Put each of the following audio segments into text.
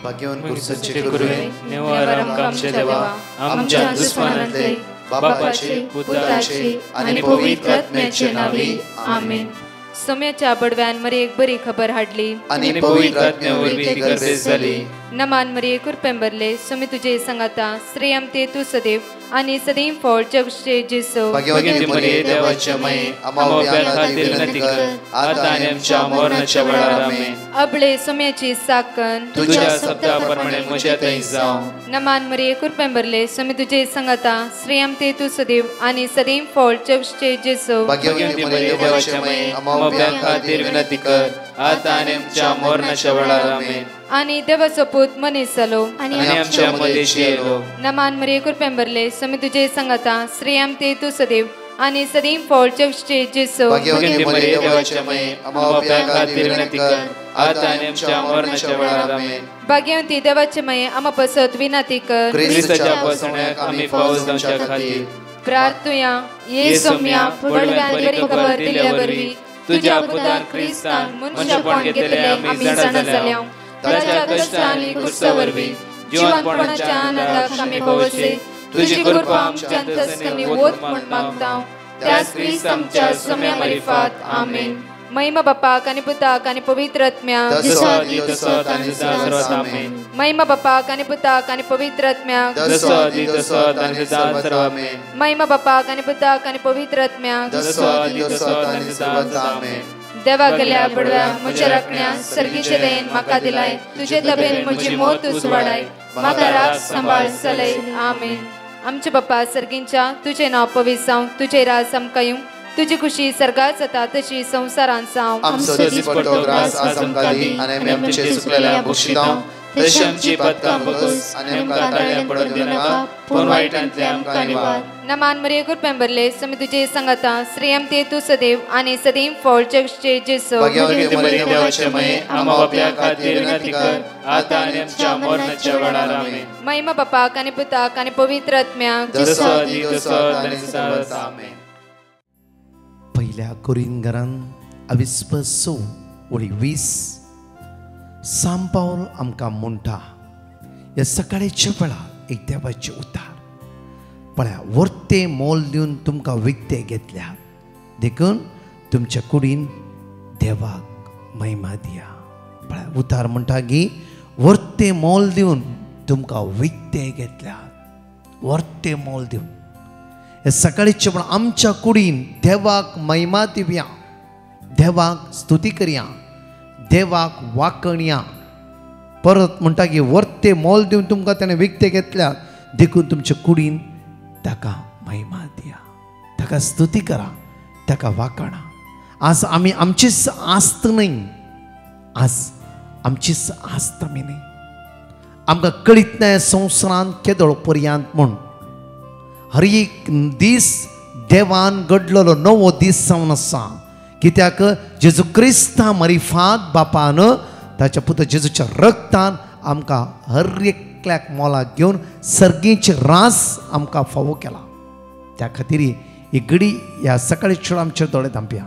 भाग्यवान कुर्सचे गुरुवे निवार आमच्या देवा आमच्या दुश्मनांतले बापाचे पुत्राचे आणि पवित्र आत्म्याचे नावे आमेन. सोम्याच्या बडव्यान मरी एक बरी खबर हाडली आणि पवित्र आत्म्यावर ती गर्देश झाली. नमान मरी कुरपेंबरले सोमी तुझे संगाता श्रेयम ते तू सदैव आणि सदैव फळ जगचे जेसो. भाग्यवती मरिये देवाच्या माये आम्हा खातीर विनंती कर आता आणि आमच्या मरणाच्या वेळार आमेन. अबळे सोम्याची साकन तुझ्या शब्दाप्रमाणे म्हज्या थंय जावं. नमान मरी कुरपेंबरले सोमी तुझे संगाता श्रेयम ते तू सदैव आणि सदैव फळ जगचे जेसो. भाग्यवती मरिये देवाच्या माये आम्हा खातीर विनंती कर आता आणि आमच्या मरणाच्या वेळार आमेन. आणि देवाचो पूत मनीस जालो आणि आमच्या मदेशी येलो. नमान मरी कुरपेंबरले सोमी तुझे संगाता श्रेयम ते तू सदैव आणि सदैव फळ जगचे जेसो. भाग्यवती मरिये देवाच्या माये आम्हा खातीर विनंती कर आता आणि आमच्या मरणाच्या वेळार आमेन. भाग्यवती देवाचे माये आम्हा पसत विनंती कर ख्रिस्ताच्या पसण्याक आम्ही पावस जावच्या खातीर प्रार्थुया. ये सोम्या बडव्यान बरी खबर दिल्या वरवी तुझ्या पुतान ख्रिस्तान मनुष्यपण घेतले आम्ही जाणा जाल्या. ताच्या कष्टांनी कुर्सावरवी जीवनपणाच्या आनंदाक आम्ही पावसे. तुझी कृपा आमच्या अंतस्करणी वोत म्हण मागता त्याच ख्रिस्त आमच्या सोम्या मरिफात आमेन. महिमा बापाक आणि पुताक आणि पवित्र आत्म्याक महिमा बापाक आणि पुताक आणि पवित्र आत्म्याक महिमा बापाक आणि पुताक आणि पवित्र आत्म्याक देवा गेल्या बडव्या म्हज्या राखण्या सर्गीचे देन म्हाका दिलाय. तुझे तबेन म्हजी मोत तूं वाडाय म्हाका राख सांबाळ चलय आमेन. आमचे बाप्पा सर्गींच्या तुझे नाव पवित्र जावं तुझे राज आमकां येवं तुझी खुशी सर्गात जाता तशी संसारांत जावं. आमचो दिसपट्टो ग्रास आज आमकां दी आनी आमी आमचे सुकलेल्या बक्षितांव तशी आमची पातकां बगस आनी आमकां ताळ्यां पडत दिनाका पूण वायटांतले आमकां निवार. नमान मरिये कुरपेंबरले सोमी तुझे संगाता श्रेयम ते तू सदैव आणि सदैव फळ जगचे जेसो. भाग्यवती मरिये देवाचे माये आम्हा बापया खातीर विनंती कर आता आनी आमच्या मरणाच्या वेळार आमेन. महिमा बापाक आणि पुताक आणि पवित्र आत्म्याक आमेन. पहिल्या कोरिंथरांत 20:20 सांत पाऊल आमकां म्हणटा ह्या सकाळच्या वेळार एक देवाचे उतार पळया वर्ते मोल दिवन तुमकां विकते घेतल्या देखून तुमच्या कुडीन देवाक महिमा दिया. पळया उतार म्हणटा की वर्ते मोल दिवन तुमकां विकते घेतल्या वर्ते मोल दिवन हे सकाळीचे पण आमच्या कुडीन देवाक महिमा दिवया देवाक स्तुती करया देवाक वाकणया. परत म्हणटा की वर्ते मोल दिवन तुमकां ताणें विकते घेतल्या देखून तुमच्या कुडीन ताका महिमा दिया ताका स्तुती करा ताका वाकणा. आज आमी आमचीच आस्त न्ही आज आमचीच आस्त आमी न्ही आमकां कळीत ना संवसारांत केदळ पर्यंत म्हूण हर एक दीस देवान घडलेलो नवो दीस जावन आसा. कित्याक जेजू क्रिस्ता मरिफात बापान ताच्या पुत्र जेजूच्या रक्तान आमकां हर एकल्याक मोलाक घेवन सर्गीचे रास आमकां फावो केला. त्या खातीर ही घडी ह्या सकाळीच्या आमचे दोळे धांपया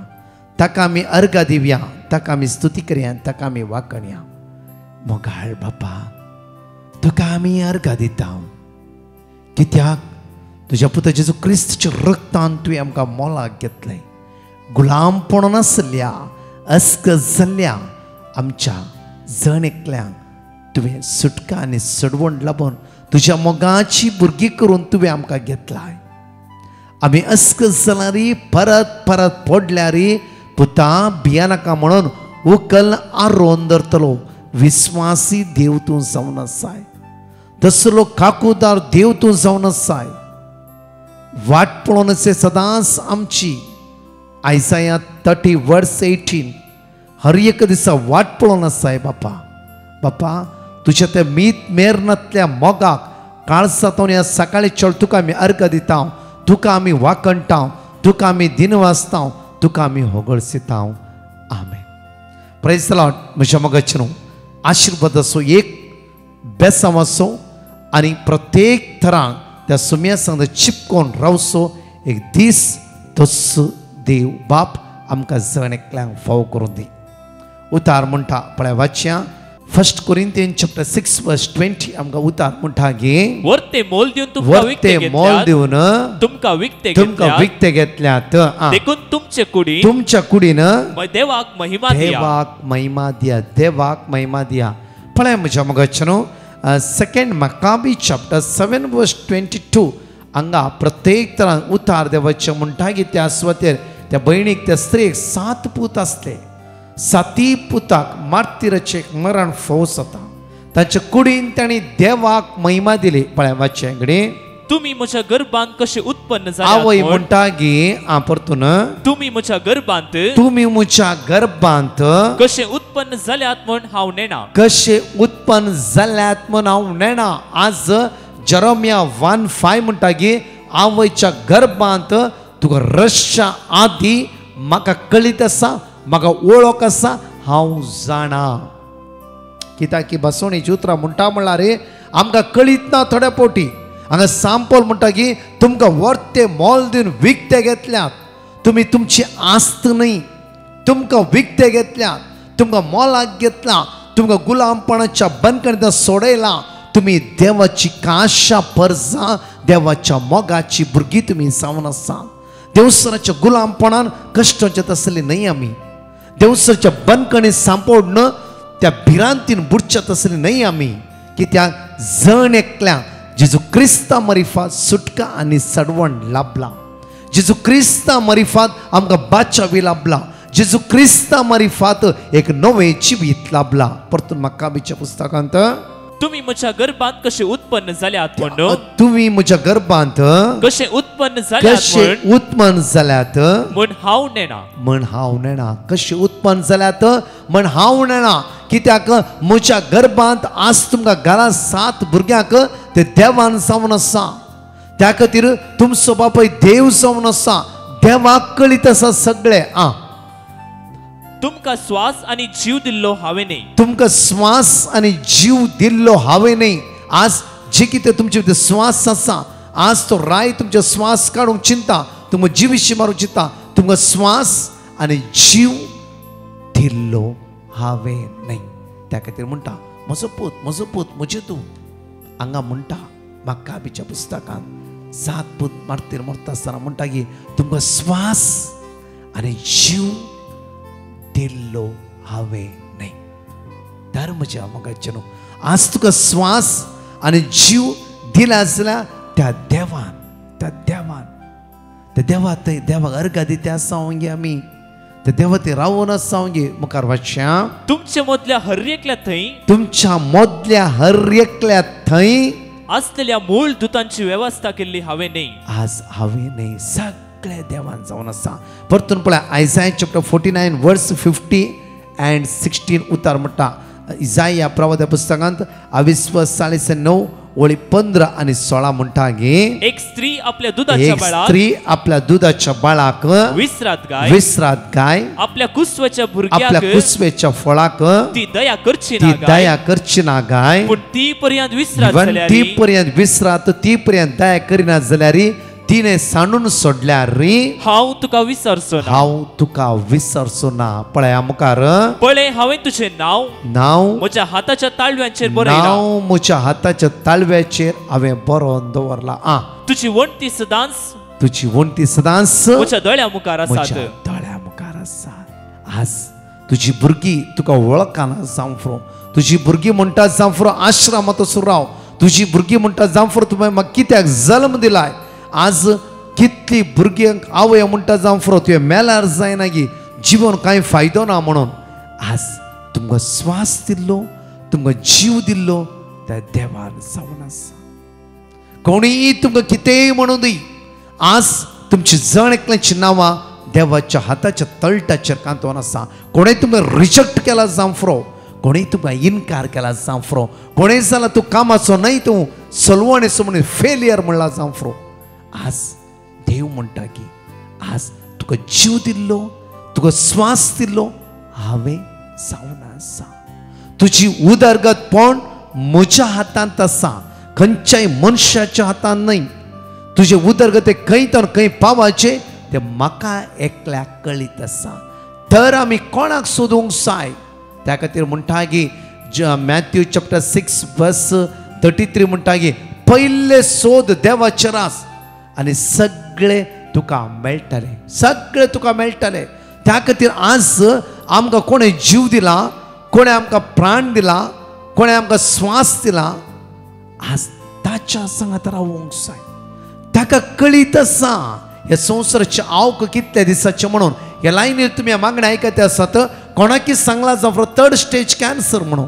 ताका आमी अर्घ दिवया ताका आमी स्तुती करया ताका आमी वाकणया. मोगाळ बापा तुका आमी अर्घ दिता कित्याक तुज्या पुत्र जेजू क्रिस्ताच्या रक्तान तुवें आमकां मोलाक घेतलें. गुलामपण नासल्या अस्क जाल्ल्या आमच्या जण एकल्यांक तुवें सुटका आनी सडवण लाभून तुज्या मोगाची भुरगीं करून तुवें आमकां घेतलाय. आमी अस्क जाल्यारी परत परत पडल्यारी पुता भिया नाका म्हणून उखल आरोवन धरतलो. विस्वासी देव तूं जावन आसाय तसलो काकूदार देव तूं जावन आसाय. वाट पळोवन अशें सदांच आमची आयसाया 30:18 हर एक दिसा वाट पळोवन आसाय. बापा बापा तुज्या त्या मीत मेरनांतल्या मोगाक काळसातून ह्या सकाळी चल तुका आमी अर्घ दिता तुका आमी वाकणटा तुका आमी दिन वाचता तुका आमी होगळसिता. आमेन. Praise the lord. म्हज्या मोगाचें आशिर्वाद असो एक बेसांव असो आनी प्रत्येक तरां त्या सुम्या संग चिपकोन रावसो एक दीस तस देव बाप आमकां जण एकल्यांक फावो करून दी. उतार म्हणटा पळय वाचया फर्स्ट कोरिंथियन चॅप्टर 6 वर्स 20 आमकां उतार म्हणटा की वर्ते मोल दिवन तुमका विकते वर्ते मोल घेतल्यात दिवन तुमका विकते तुमकां घेतल्यात विकते घेतल्यात देखून तुमचे कुडी तुमच्या कुडीन देवाक महिमा दिया देवाक महिमा दिया देवाक महिमा दिया पळय म्हज्या मगचनो सेकंड मकाबी चॅप्टर 7 वर्स 22 हांगा प्रत्येक तरान उतार देवाचे म्हणटा की त्या स्वतेर त्या भयणीक त्या स्त्रीक 7 पूत आसले 7 पुताक मार्तिराचे मरण फौस जाता ताच्या कुडीन तांणी देवाक महिमा दिली पळय वाचचे घडी तुम्ही म्हज्या गर्भांत कशे उत्पन्न आवय झाल्यात म्हणटा की परतून तुम्ही म्हज्या गर्भांत तुम्ही म्हज्या गर्भांत कशे उत्पन्न झाल्यात म्हण हांव नेना कशे उत्पन्न जाल्यात म्हण हांव नेना आज जरोमिया 1:5 म्हणटा की आवयच्या गर्भांत तुका रसच्या आदी म्हाका कळीत आसा म्हाका वळख आसा हांव जाणा कित्याक की बसवणेची उतरां म्हणटा म्हणल्यार आमकां कळीत ना थोड्या पोटी हांगा सांपोल म्हणटा की तुमकां वर्ते मोल दिवन विकते घेतल्यात तुमी तुमची आस्त न्ही तुमकां विकते घेतल्यात तुमकां मोलाक घेतला तुमकां गुलामपणाच्या बंदखणींत सोडयला तुमी देवाची काशा परजा देवाच्या मोगाची भुरगीं तुमी जावन आसा देवसराच्या गुलामपणान कश्टाचे तसले न्ही आमी देवसराच्या बंदखणींत सांपोडन त्या भिरांतीन बुडच्या तसले न्ही आमी कित्याक जण एकल्या जेजू क्रिस्ता मरिफात सुटका आनी सडवण लाभला जेजू क्रिस्ता मरिफात आमकां बाचावी लाभला जेजू क्रिस्ता मरिफात एक नवे जिवीत लाभला परतून मकाबीच्या पुस्तकांत तुम्ही म्हज्या गर्भांत कशे उत्पन्न झाल्यात म्हण तुम्ही म्हज्या गर्भांत कशे उत्पन्न झाल्यात कशे म्हण उत्पन्न जाल्यात म्हण हांव नेना म्हण हांव नेना कशे उत्पन्न जाल्यात म्हण हांव नेना कित्याक म्हज्या गर्भांत आज तुमकां घरांत 7 भुरग्यांक ते देवान जावन आसा त्या खातीर तुमचो बापूय देव जावन आसा देवाक कळीत आसा सगळे तुमकां श्वास आनी जीव दिल्लो हांवें न्ही तुमकां श्वास आनी जीव दिल्लो हांवें न्ही आज जे कितें तुमचे भितर श्वास आसा आज तो राय तुमचे श्वास काडूंक चिंता तुमकां जिवीशी मारूंक चिंता तुमकां श्वास आनी जीव दिल्लो हांवें न्ही त्या खातीर म्हणटा म्हजो पूत म्हजें तूं हांगा म्हणटा मकाबीच्या पुस्तकांत 7 पूत मार्तीर मरता आसतना म्हणटा की तुमकां श्वास आनी जीव दिल्लो हांवें न्ही तर म्हज्या मोगाचेनो आज तुका श्वास आनी जीव दिला जाल्यार त्या देवाक अर्घ दिता आसांगे आमी त्या देवा ते रावून आसांगे मुखार वाचया तुमच्या मदल्या हर एकल्या थंय तुमच्या मदल्या हर एकल्या थंय आसलेल्या मूळ दुतांची वेवस्था केल्ली हांवें न्ही आज हांवें न्ही सगळे देवान जावन आसा परतून पळय आयसाया चॅप्टर 49 वर्स 50 and 16 उतार म्हणटा इसाया प्रवाद पुस्तकांत 29 ओळी 15 आणि 16 म्हणटा गे एक स्त्री आपल्या दुधाच्या बाळाक स्त्री आपल्या दुधाच्या बाळाक विसरात गाय आपल्या कुस्वाच्या आपल्या भुरग्याक कुस्वेच्या फळाक ती दया करची ना गाय पण ती पर्यंत विसरात इवन जाल्यार ती पर्यंत विसरात ती पर्यंत दया करिना जाल्यार तिने सांडून सोडल्यार हांव तुका विसरचो ना हांव तुका विसरचो ना पळया मुखार पळय हांवें तुजें नांव म्हज्या हाताच्या ताळव्यांचेर बरयलां नांव म्हज्या हाताच्या ताळव्याचेर हांवें बरोवन दवरला तुजी वणटी सदांच म्हज्या दोळ्या मुखार आसात दोळ्या मुखार आसा आज तुजी भुरगीं तुका वळखना जावं तुजी भुरगीं म्हणटा जावं आश्रमांत वचून राव तुजी भुरगीं म्हणटा जावं तुवें म्हाका कित्याक जल्म दिलाय आज कितली भुरग्यांक आवय म्हणटा जावं तुवें मेल्यार जायना की जिवन कांय फायदो ना म्हणून आज तुमकां श्वास दिल्लो तुमकां जीव दिल्लो त्या देवान जावन आसा कोणीय तुमकां कितेंय म्हणून दी आज तुमची जण एकल्याची नांवां देवाच्या हाताच्या तळटाचेर कांतोवन आसा कोणें तुमकां रिजेक्ट केला जावं कोणें तुका इन्कार केला जावं कोणें जाल्यार तूं कामाचो न्हय तूं सलवणेचो म्हणून फेलियर म्हणला जावं आज देव म्हणटा की आज तुका जीव दिल्लो तुका श्वास दिल्लो हांवें जावन आसा तुजी उदरगतपण म्हज्या हातांत आसा खंयच्याय मनशाच्या हातांत न्हय तुजे उदरगत खंय तर खंय पावपाचें तें म्हाका एकल्याक कळीत आसा तर आमी कोणाक सोदूंक जाय त्या खातीर म्हणटा की मॅथ्यू चॅप्टर 6 वर्स 33 म्हणटा की पहिले सोद देवाचे रास आनी सगळे तुका मेळटले, सगळे तुका मेळटले. त्या खातीर आज आमकां कोणें जीव दिला, कोणें आमकां प्राण दिला, कोणें आमकां स्वास दिला, आज ताच्या सांगात रावूंक जाय. ताका कळीत आसा ह्या संवसाराचे आवक कितल्या दिसाचे म्हणून. ह्या लायनीर तुमी मागणी आयकता आसात, कोणाकी सांगला जावं 3rd स्टेज कॅन्सर म्हणून,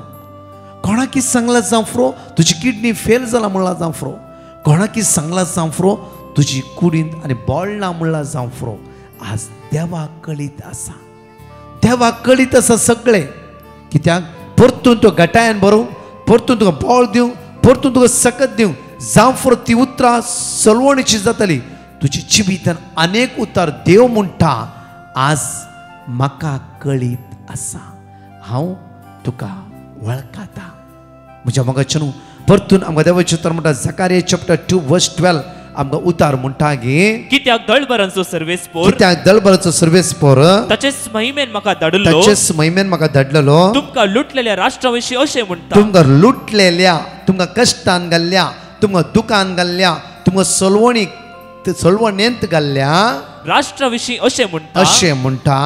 कोणाकी सांगला जावं तुजी किडनी फेल जाला म्हणला जावं, कोणाकी सांगला जावं तुजी कुडींत आनी बोळना म्हणला जावं. आज देवा कळीत आसा, देवा कळीत आसा सगळे. कित्याक परतून तो गटायन भरूंक, परतून तुका बोळ दिवंक, परतून तुका सकत दिवंक जावं ती उतरां सलवणीची जातली. तुजी जिवितान अनेक उतार देव म्हणटा आज म्हाका कळीत आसा, हांव तुका वळखता. म्हज्या मोगाचें न्हू, परतून आमकां देवाचें उतर म्हणटा झकारिया चॅप्टर 2 वर्स 12 आमकां उतार म्हणटा गे कित्याक दळबरांचो सर्वेस्पोर, कित्याक दळबराचो सर्वेस्पोर ताचेच महिमेन म्हाका धाडलो, ताचेच महिमेन म्हाका धाडलेलो. तुमकां लुटलेल्या राष्ट्राविशीं अशें म्हणटा, तुमकां लुटलेल्या, तुमकां कश्टान घाल्ल्या, तुमकां दुकान घाल्ल्या, तुमकां सलवणेंत घाल्ल्या राष्ट्राविशीं अशें म्हणटा, अशें म्हणटा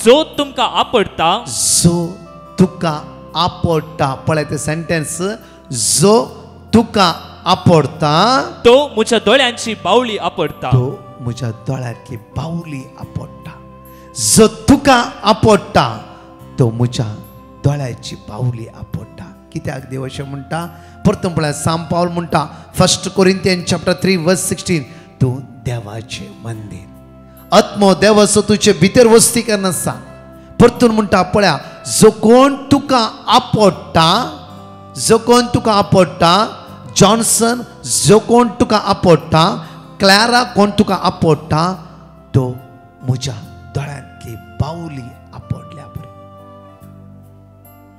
जो तुमकां आपडटा, जो तुका आपडटा. पळय ते सेंटेन्स, जो तुका आपडता तो म्हज्या दोळ्यांची बावली आपडता, तो म्हज्या दोळ्यांतली बावली आपडटा. जो तुका आपडटा तो म्हज्या दोळ्याची बावली आपडटा. कित्याक देव अशें म्हणटा, परतून पळय साम पावल म्हणटा 1 कोरिंथियन चॅप्टर 3 वर्स 16, तूं देवाचें मंदीर, आत्मो देव असो तुजे भितर वस्ती करना आसा. परतून म्हणटा पळया, जो कोण तुका आपडटा, जो कोण तुका आपडटा, जॉन्सन जो कोण तुका आपडटा, क्लॅरा कोण तुका आपडटा, तो म्हज्या दोळ्यांतली बावली आपडल्या बरी.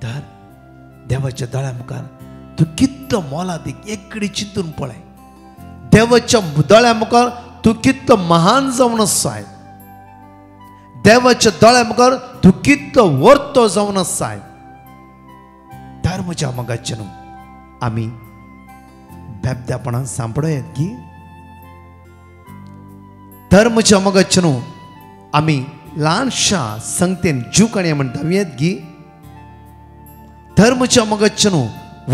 तर देवाच्या दोळ्या मुखार तूं कितलो मोलादीक एकडी चिंतून पळय. देवाच्या दोळ्या मुखार तूं कितलो महान जावन आसाय, देवाच्या दोळ्या मुखार तूं कितलो वर्तो जावन आसाय. तर म्हज्या मोगाचें न्हू, आमी बेबद्यापणान सांपडोयत की. तर म्हज्या मोगाचें न्हू, आमी ल्हानशा संगतेन जीव काणया म्हणटा येत गी. तर म्हज्या मोगाचें न्हू,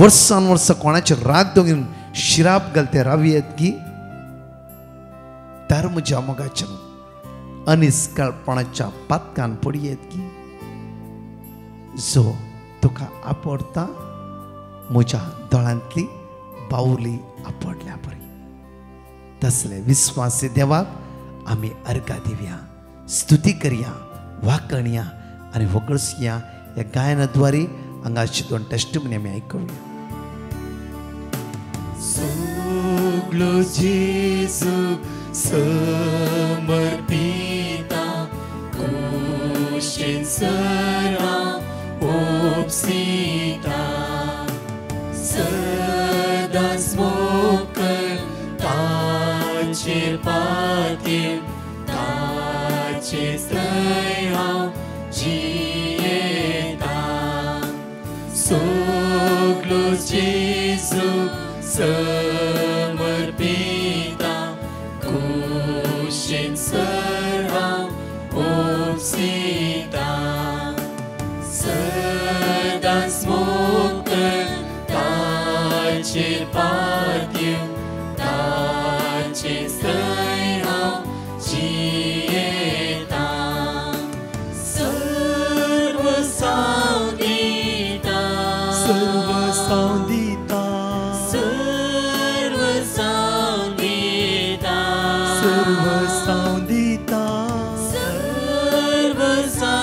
वर्सान वर्स कोणाचे राग दोगून शिराप घालते रावयेत की. तर म्हज्या मोगाचें न्हू, अनिस्कळपणाच्या पातकान पडयेत की. जो तुका आपडता म्हज्या दोळ्यांतली बावली आपडल्या बरी. तसले विस्वासी देवाक आमी अर्घा दिवया, स्तुती करया, वाकणया आनी वगळसया. ह्या गायनाद्वारे हांगाची 2 टेस्टिमनी आमी आयकुया. सगलो जेजू समर्पिता, कुशीन सरा ओपसिता, सदांच मोकळ ताचेर पातीर, ताचे थंय हांव जियेता. सगलो जेजू समर्पिता, कुशीन सर हांव ओपसिता, सदांच मोकळ ताचेर पातीर, ताचे थंय हांव जियेता. सर्व सांव दिता, सर्व सांव दिता, सर्व सांव दिता, सर्व सांव दिता, सर्व सांव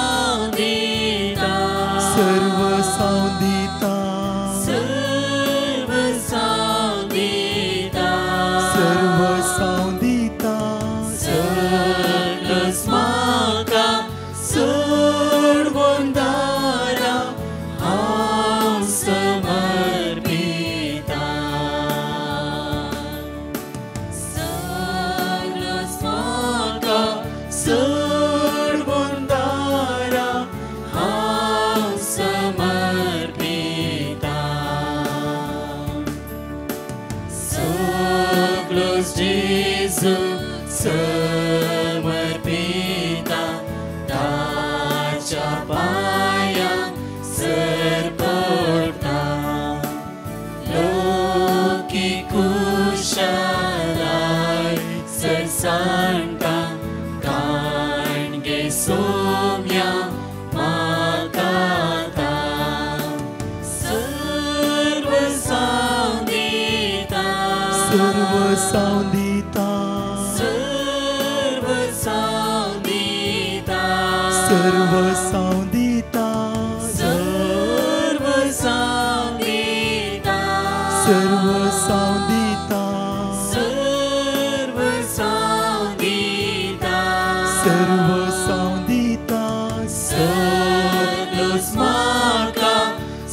सर्व सांदिता सगळंच म्हाका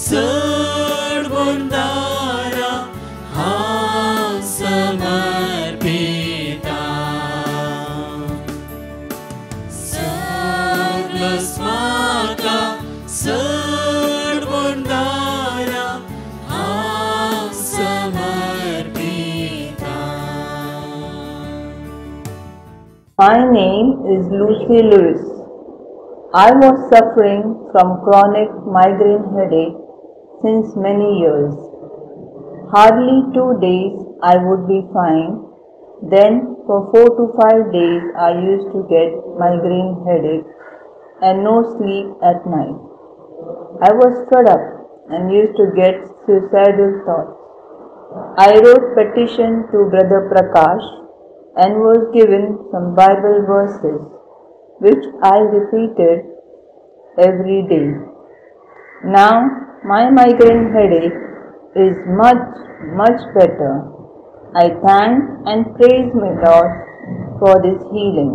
चड बोंडारा हांव समर्पिता सगळंच म्हाका चड बोंडारा हांव समर्पिता. My name is Lucy Lewis. I was suffering from chronic migraine headache since many years. Hardly 2 days I would be fine. Then for 4 to 5 days I used to get migraine headache and no sleep at night. I was fed up and used to get suicidal thoughts. I wrote petition to Brother Prakash and was given some Bible verses which I repeated every day. Now my migraine headache is much better. I thank and praise my Lord for this healing.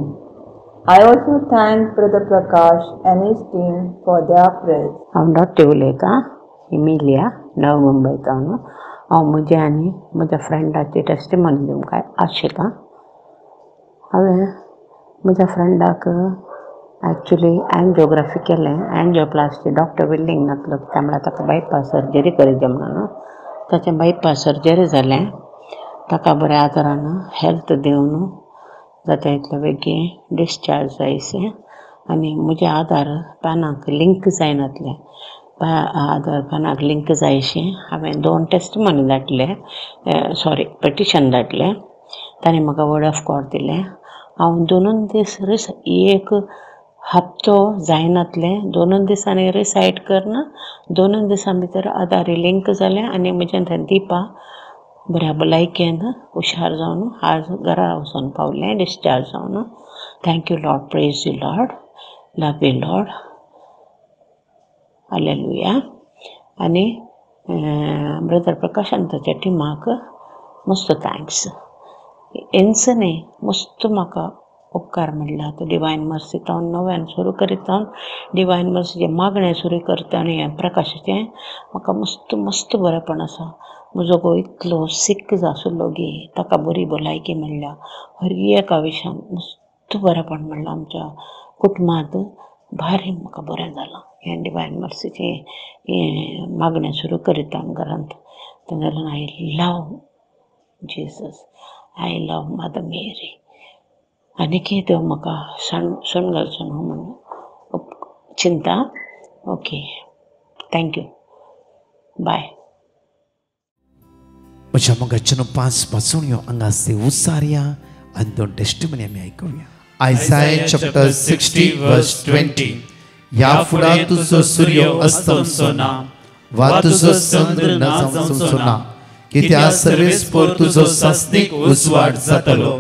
I also thank Brother Prakash and his team for their prayers. हांव doctor उलयतां इमिलिया नवी मुंबयच्यान. हांव म्हजें आनी म्हज्या फ्रेंडाची testimony दिवंक आशिल्लां. हांवें म्हज्या फ्रेंडाक एक्चुली एंजिओग्राफी केलें. एंजिओप्लास्टी डॉक्टर विल्डिंग नासलो त्यामुळे ताका बायपास सर्जरी करूंक म्हणून. ताचें बायपास सर्जरी जालें. ताका बऱ्या आदारान हेल्थ दिवन जाता इतले बेगीन डिस्चार्ज जायचें. आनी म्हजे आधार पॅनाक लिंक जायनासलें. आधार पॅनाक लिंक जायशीं. हांवें 2 टेस्टिमनी धाडले, पेटिशन धाडलें. ताणें म्हाका वर्ड ऑफ गॉड दिलें. हांव 2 दीस एक हप्तो जायनासलें. 2 दिसांनी रिसायट करना. 2 दिसां भितर आधार लिंक जालें आनी म्हजें थंय दिपा बऱ्या भलायकेन हुशार जावन आज घरा वचून पावलें डिस्चार्ज जावन. Thank you Lord, praise you Lord, love you Lord, hallelujah. आनी ब्रदर प्रकाश आनी ताच्या टिमाक मस्त थँक्स. इंचनी मस्त म्हाका उपकार म्हणला. तो डिवायन मर्सी जावन नव्यान सुरू करीत जावन डिवायन मर्सीचें मागणें सुरू करता आनी हें प्रकाशाचें म्हाका मस्त बरेंपण आसा. म्हजो घो इतलो सीक आशिल्लो गे, ताका बरी भलायकी मेळ्ळ्या. हर एका विशयान मस्त बरेंपण म्हणलां. आमच्या कुटुंबांत भारी म्हाका बरें जालां. हें डिवायन मर्सीचें मागणें सुरू करीत घरांत. तेन्ना I love Jesus, I love mother Mary. आनी कितें म्हाका सून घालचो न्हू म्हणून चिंता. Okay, thank you, bye. म्हज्या मोगाच्यान 5 पासून हांगासले उसारया आनी 2 टेस्टिमनी आमी आयकुया. आयसाया चॅप्टर 60 वर्स 20. ह्या फुडां तुजो सूर्य अस्तमचो ना वा तुजो चंद्र नाचमचो ना, कित्याक सर्वेस्पर तुजो सासनीक उजवाड जातलो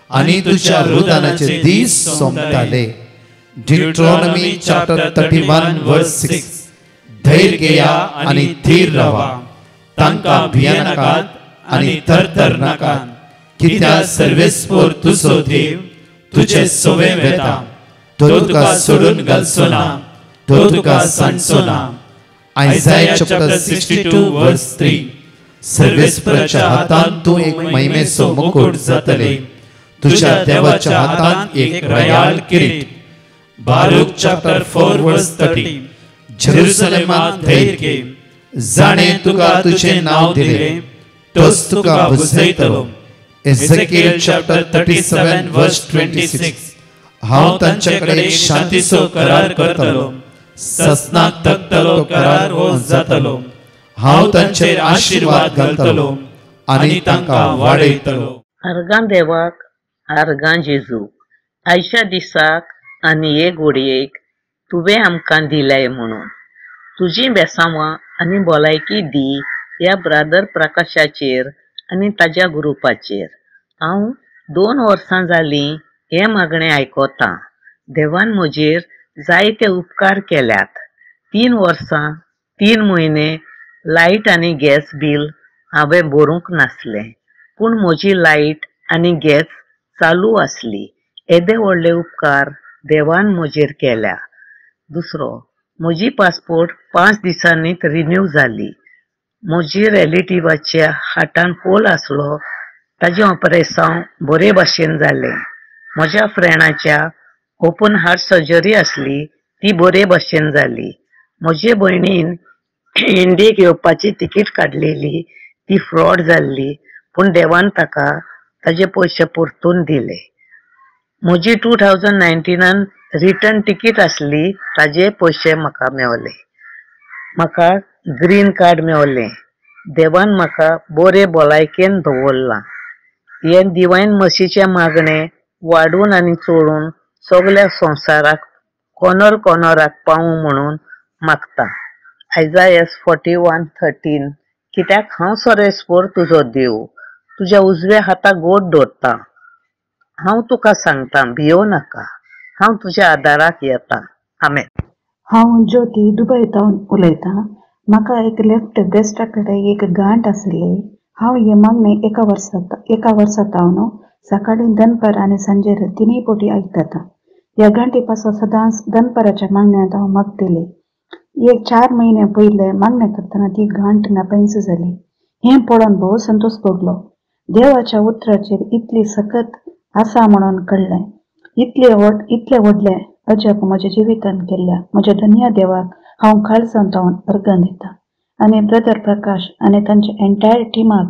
आनी तुज्या रुदानाचे दीस सोंपताले. डिट्रॉनॉमी चॅप्टर 31 वर्स 6. धैर्य घेया आनी थीर रावा, तांकां भिये नाकात आनी थरथर नाकात, कित्याक सर्वेस्पर तुजो देव तुजे सोवे वेता. तो तुका सोडून घालचो ना, तो तुका सांडचो ना. आयसाया चॅप्टर 62 वर्स 3. सर्वेस्पराच्या हातान तूं एक महिमेचो मुकुट जातले, तुज्या देवाच्या हातान एक रयाळ किरीट. बारूक चॅप्टर 4 वर्स 30. जेरुसलेमाक धैर्य घे, जाणें तुका तुजें नांव दिलें, तोच तुका बुजयतलो. एझेकिएल चॅप्टर 37 वर्स 26. हांव तांचे कडेन एक शांतीचो करार करतलो, ससनाक तकतलो करार हो जातलो. हांव तांचेर आशीर्वाद घालतलो आनी तांकां वाडयतलो. अर्गां देवाक, अर्गां जेजू, आयच्या दिसाक आनी एक घडयेक तुवें आमकां दिलें म्हणून तुजी बेसांवां आनी भलायकी दी ह्या ब्रादर प्रकाशाचेर आनी ताज्या ग्रुपाचेर. हांव 2 वर्सां जालीं हें मागणें आयकोतां. देवान म्हजेर जायते उपकार केल्यात. 3 वर्सां 3 म्हयने लायट आनी गॅस बील हांवें भरूंक नासलें, पूण म्हजी लायट आनी गॅस चालू आसली. येदे व्हडले उपकार देवान म्हजेर केल्या. दुसरो, म्हजी पासपोर्ट 5 दिसांनीच रिन्यू जाली. म्हजी रिलेटिव्हाच्या हार्टान होल आसलो, ताजें ऑपरेशन बरे भाशेन जालें. म्हज्या फ्रेंडाच्या ओपन हार्ट सर्जरी आसली, ती बरे भाशेन जाली. म्हजे भयणीन इंडियेक येवपाची तिकीट काडलेली, ती फ्रॉड जाल्ली, पूण देवान ताका ताजे पयशे परतून दिले. म्हजी 2019 रिटर्न तिकीट आसली, ताजे पयशे म्हाका मेवले. म्हाका ग्रीन कार्ड मेवलें. देवान म्हाका बरे भलायकेन दवरलां. हे डिवायन मसीचे मागणें वाडून आनी चोडून सगल्या संवसाराक कोनराक पावूं म्हणून मागता. आयजाया 41:13. कित्याक हांव सोरेस्पोर तुजो देव, तुज्या उजव्या हाताक गोड दवरता. हांव तुका सांगता, भियोव नाका. हांव तुज्या आदाराक येता. आमेन. हांव ज्योती दुबयतावन उलयतां. म्हाका एक लेफ्ट ब्रेस्टा कडेन एक गांठ आसली. हांव हे मागणें एका वर्सातावन सकाळीं दनपार आनी सांजेर 3 फावटी आयकता. ह्या गांठी पासो सदांच दनपाराच्या मागण्यांत हांव मागतलें. 4 म्हयने पयले मागणें करतना ती गांठ नापेंस जाली. हें पळोवन भोव संतोश भोगलो. देवाच्या उतराचेर इतली सकत आसा म्हणून कळ्ळें. इतले व्हडले अजप म्हज्या जिवितांत केल्ल्या म्हज्या धन्य देवाक हांव काळजांतावन अर्घ दितां. आनी ब्रदर प्रकाश आनी तांच्या एंटायर टिमाक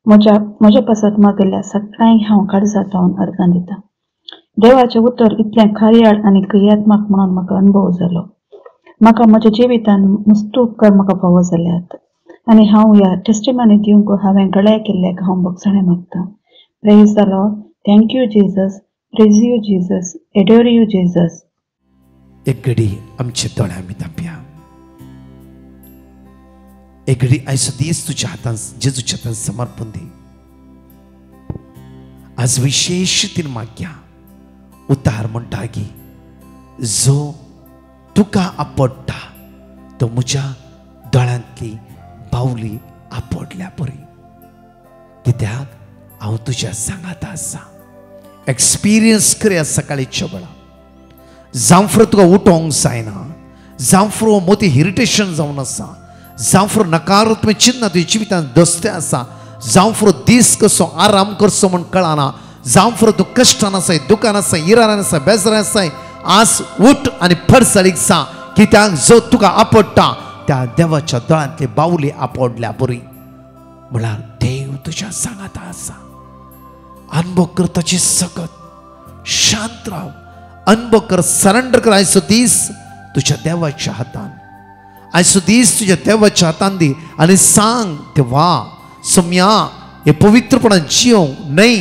म्हज्या पासत मागयल्ल्या सगळ्यांक हांव काळजांतावन अर्घ दितां. देवाचें उतर इतलें कार्याळ आनी क्रियात्मक म्हणून म्हाका अनुभव जालो. म्हाका म्हज्या जिवितांत मुस्तूक कर म्हाका फावो जाल्यात आनी हांव ह्या टेस्टिमनी दिवंक हांवें गळे केल्ल्याक हांव भोगसणे मागतां. Praise the Lord. Thank you Jesus. Praise you Jesus. Adore you Jesus. एक घडी आमचे दोळे आमी धांपया. एक घडी आयचो दीस तुज्या हातान जेजूच्या हातान समर्पण दी. आज विशेष दिन मागया. उतार म्हणटा की जो तुका आपडटा तो म्हज्या दोळ्यांतली बावली आपडल्या बरी. कित्याक हांव तुज्या सांगाता आसा. एक्सपिरियन्स कर सकाळीच्या वेळा. जांफ्रो तुका उठोवंक जायना. जांफ्रो मोठी इरिटेशन जावन आसा. जांफ्रो नकारात्मक चिन्ह तुज्या जिवितांत दसतें आसा. जांफ्रो दीस कसो आराम करचो म्हण कळना. जांफ्रो तूं कश्टान आसाय, दुकान आसाय, इरारान आसाय, बेजारान आसाय. आज उठ आनी फडसडीक सा. कित्याक जो तुका आपडटा त्या देवाच्या दोळ्यांतली बावली आपडल्या बरी. म्हळ्यार देव तुज्या सांगाता आसा. अनुभव कर ताची सकत. शांत राव. अनुभव कर. सरेंडर कर. आयचो दीस तुज्या देवाच्या हातान. आयचो दीस तुज्या देवाच्या हातान दी आनी सांग देवा सम्या हे पवित्रपणान जियोंक न्हय.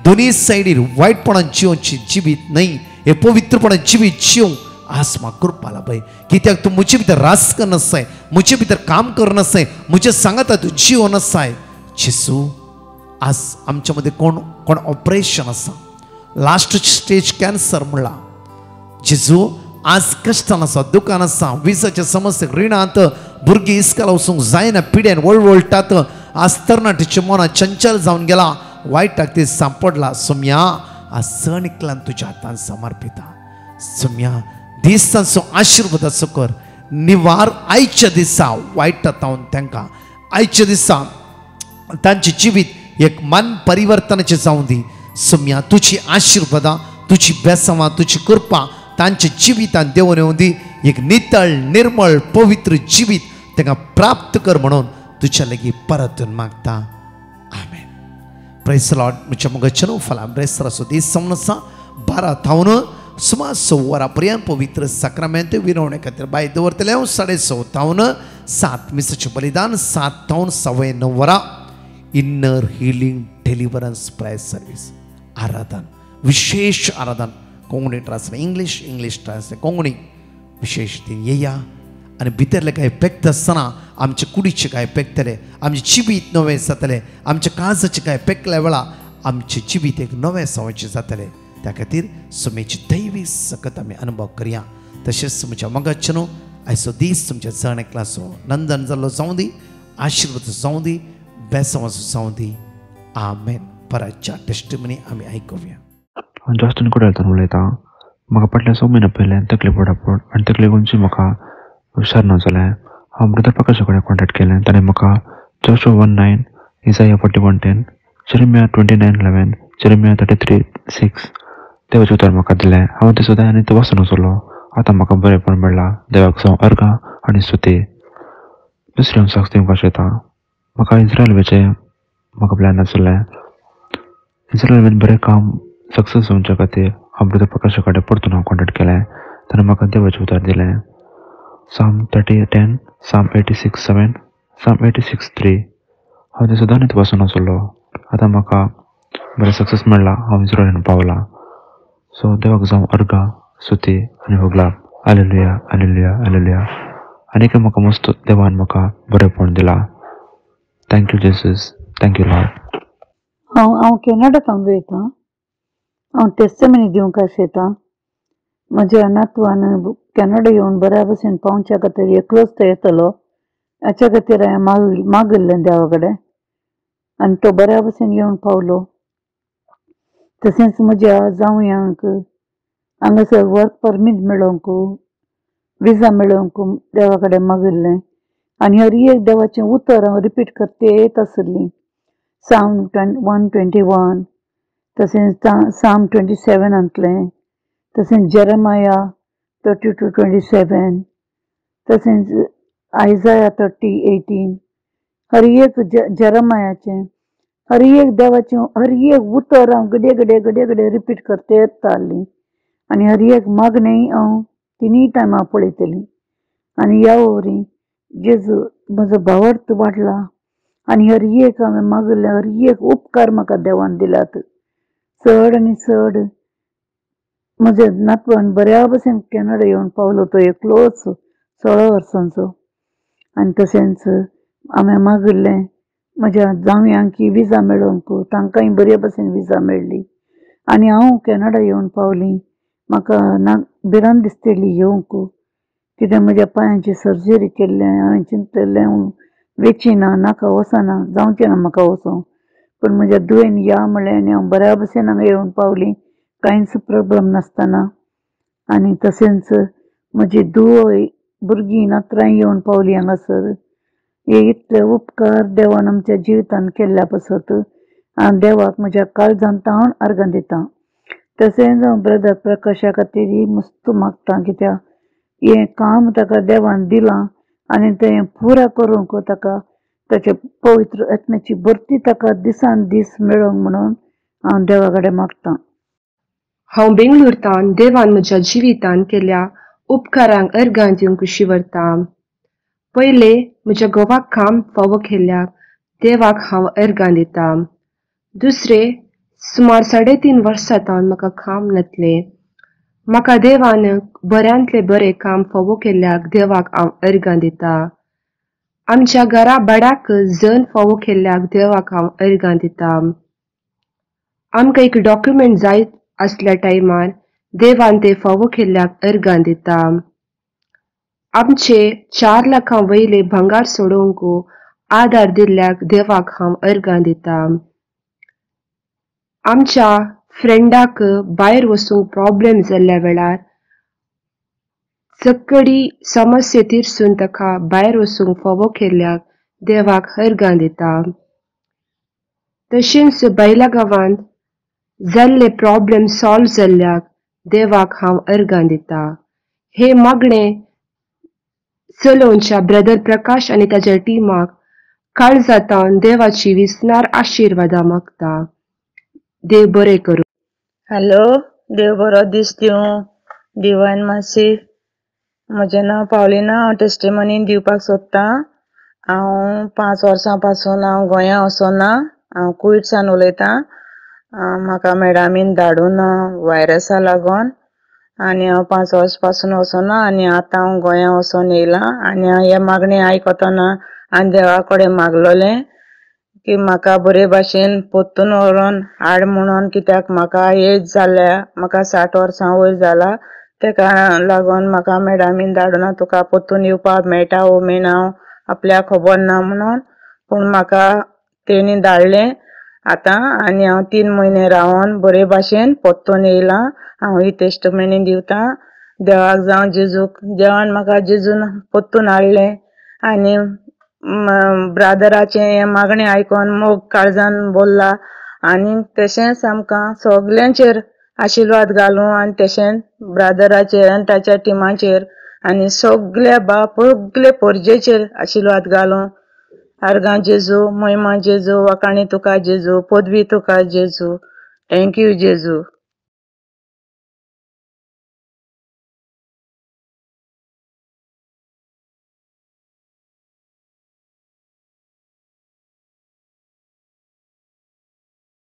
दोनी सायडीर वायटपणान जियोवची जिवीत न्हय. हे पवित्रपणान जिवीत जियोवंक आज म्हाका करपा लाय. कित्याक तूं म्हजे भितर रास करनासाय, म्हजे भितर काम करनासाय, म्हजे सांगाता तूं जियो नासाय. जेसू आज आमच्या मदीं कोण ऑपरेशन आसा, लास्ट स्टेज कॅन्सर म्हणला. जेजू आज कश्टान आसा, दुकान आसा, विजाच्या समस्येक रिणांत, भुरगीं इस्काला वचूंक जायना, पिड्यान वळवळटात. आज तरणाटीच्या मनात चंचल जावन गेला, वायटाक ते सांपडला. सोम्या आज सण इकलान तुज्या हातान समर्पिता. सोम्या दीस तांचो आशिर्वादाचो कर. निवार आयच्या दिसा वायटातावन तांकां आयच्या दिसा तांचे जिवीत एक मन परिवर्तनाचें जावं दी. सोम्या तुजी आशिर्वादां, तुजी बेसांवां, तुजी कृपा तांच्या जिवितांत देंवन येवं दी. एक नितळ निर्मळ पवित्र जिवीत तांकां प्राप्त कर म्हणून तुज्या लागीं परतून मागता. आमेन. Praise the lord. म्हज्या मोगाचें फलां ब्रेस्ताराचो दीस जावन आसा. 12 थावन सुमार 6 वरां पर्यंत पवित्र साक्रामेंत विरवणे खातीर बाय दवरतले. 6:30 थावन 7 मिसाचें बलिदान, 7 थावन 9:15 वरां inner healing deliverance prayer service आराधन, विशेष आराधन. Konkani translate English translate Konkani विशेष दिन येया आनी भितरले कांय पेकता आसतना आमचे कुडीचे कांय पेकतले, आमचे जिवीत नवें जातलें. आमच्या काळजाचे कांय पेकल्या वेळा आमचे जिवीत एक नवें सवायचें जातलें. त्या खातीर सुमेची दैवी सकत आमी अनुभव करया. तशेंच म्हज्या मोगाचें न्हू आयचो दीस तुमच्या जण एकल्याचो नंदन जाल्लो जावं दी, आशिर्वाद जावं दी, बेसवाचो जावं दी. आमेन. परतच्या टेस्टिमनी आमी आयकुया. हांव जॉस्टन कुडाळच्यान उलयतां. म्हाका फाटल्या 6 म्हयन्या पयलें तकली पडपड आनी तकली लागूनची म्हाका हुशार ना जालें. हांव ब्रदर प्रकाशा कडेन कॉन्टेक्ट केलें. ताणें म्हाका जोशुआ 1:9, इसाया 41:10, जेरेमिया 29:11, जेरेमिया 33:6 देवाचें उतर म्हाका दिलें. हांव तें सुद्दां आनी तो वाचून वचलो. आतां म्हाका बरेंपण मेळ्ळां. देवाक जावं अर्गां आनी स्तुती. दुसरें हांव साक्ष दिवंक आशेतां. म्हाका इस्रायल वयचें म्हाका प्लॅन आसलें. इस्रायल बरें काम सक्सेस जावच्या खातीर हांव ब्रदर प्रकाशा कडेन परतून हांव कॉन्टेक्ट केलें. ताणें म्हाका देवाचें उतर दिलें. Psalm 30:10, Psalm 86:7, Psalm 86:3. हांव तें सुद्दां न्ही वाचून आसलो. आतां म्हाका बरें सक्सेस मेळ्ळां. हांव इस्रायलान पावलां. सो देवाक जावं अर्गां स्तुती आनी होगलाप. Hallelujah hallelujah hallelujah. आनीक म्हाका मस्त देवान म्हाका बरेंपण दिलां. Thank you Jesus. Thank you Lord. हांव कॅनडांतल्यान उलयतां. हांव टेस्टमनी दिवंक आशेतां. म्हज्या नातवान कॅनडा येवन बऱ्या भशेन पावच्या खातीर एकलोच तो येतलो. हाच्या खातीर हांवें मागिल्लें देवा कडेन आनी तो बऱ्या भशेन येवन पावलो. तशेंच म्हज्या जावयांक हांगासर वर्क परमीट मेळोवंक, विजा मेळोवंक देवा कडेन मागिल्लें. आनी हर एक देवाचें उतर हांव रिपीट करत आसली. Psalm 121, तशेंच Psalm 27 तशेंच जेरेमाया 32:27, तशेंच आयजाया 30:18. हर एक जेरेमायाचें हर एक देवाचें हर एक उतर हांव घडये रिपीट करत येताली. आनी हर एक मागणें हांव तिनी टायमार पळयतली. आनी ह्या वरी जेजू म्हजो भावार्थ वाडला. आनी हर एक हांवें मागिल्लें हर एक उपकार म्हाका देवान दिल्यात. चड आनी चड म्हज्या नातवान बऱ्या भशेन कॅनडा येवन पावलो. तो एकलोच 16 वर्सांचो. आनी तशेंच हांवें मागिल्लें म्हज्या जावयांक विजा मेळोवंक, तांकांय बरे भशेन विजा मेळ्ळी. आनी हांव कॅनडा येवन पावली. म्हाका भिरांत दिसताली येवंक, कित्याक म्हज्या पांयांची सर्जरी केल्लें. हांवें चिंतलें वेचिना, नाका वचना, जावचें ना म्हाका वचोंक. पूण म्हज्या धुवेन या म्हणलें आनी हांव बऱ्या भशेन हांगा येवन पावली, कांयच प्रॉब्लेम नासतना. आनी तशेंच म्हजी धुवय भुरगीं नात्रांय येवन पावलीं हांगासर. हे इतले उपकार देवान आमच्या जिवितान केल्ल्या पासत हांव देवाक म्हज्या काळजान तावन अर्गां दितां. तशेंच हांव ब्रदर प्रकाशा खातीर मस्त मागतां, कित्याक हें काम ताका देवान दिलां आनी तें पुरा करूंक ताका ताचे पवित्र आत्म्याची भरती ताका दिसान दीस मेळोंक म्हणून हांव देवा कडेन मागतां. हांव बेंगळूरतान देवान म्हज्या जिवितान केल्ल्या उपकारांक अर्गां दिवंक शिवरतां. पयले म्हज्या घोवाक काम फावो केल्ल्याक देवाक हांव अर्गां दितां. दुसरे सुमार 3.5 वर्सां जावन म्हाका काम नासलें. म्हाका देवान बऱ्यांतले बरें काम फावो केल्ल्याक देवाक हांव अर्गां दितां. आमच्या घरा भाड्याक जण फावो केल्ल्याक देवाक हांव अर्गां दितां. आमकां एक डॉक्युमेंट जाय आसल्या टायमार देवान ते फावो केल्ल्याक अर्गां दितां. आमचे 4 लाखां वयले भंगार सोडोवंक आदार दिल्ल्याक देवाक हांव अर्गां दितां. आमच्या फ्रेंडाक भायर वचूंक प्रॉब्लेम जाल्ल्या वेळार चकडी समस्या तिरसून ताका भायर वचूंक फावो केल्ल्याक देवाक अर्गां दितां. तशेंच भायल्या गांवांत जाल्ले प्रॉब्लेम सॉल्व जाल्ल्याक देवाक हांव अर्गां दितां. हे मागणें चलोवच्या ब्रदर प्रकाश आनी ताच्या टिमाक काळजांतल्यान देवाची विस्नार आशिर्वादां मागता. देव बरें करूं. हॅलो, देव बरो दीस दिवं. डिवायन मासी, म्हजें नांव पावलिना. हांव टेस्टिमनी दिवपाक सोदतां. हांव 5 वर्सां पासून हांव गोंया वचोना. हांव कुयट्सान उलयतां. म्हाका मॅडमीन धाडून व्हायरसा लागोन आनी हांव 5 वर्सां पासून वचोना. आनी आतां हांव गोंया वचोन येयलां. आनी हांव हे मागणी आयकतना हांवें देवा कडेन मागलोलें की म्हाका बरे भाशेन पोत्तून व्हरोन हाड म्हणून, कित्याक म्हाका एज जाल्ल्या, म्हाका 60 वर्सां वयर जाला. तेका लागोन म्हाका मॅडमीन धाडून तुका पोत्तून येवपाक मेळटा वो मेळना आपल्याक खबर ना म्हणून. पूण म्हाका तेणी धाडलें आतां आनी हांव 3 म्हयने रावन बरे भाशेन परतून येयलां. हांव ही टेस्टमनी दिवतां. देवाक जावं जेजूक, देवान म्हाका जेजून परतून हाडलें आनी ब्रादराचें हें मागणें आयकोन मोग काळजान भरला आनी तशेंच आमकां सगल्यांचेर आशिर्वाद घालूं आनी तशेंच ब्रादराचेर आनी ताच्या टिमाचेर आनी सगळे परजेचेर आशिर्वाद घालूं. आर्गां जेजू, महिमा जेजू, वाकाणी तुका जेजू, पदवी तुका जेजू. थँक्यू जेजू.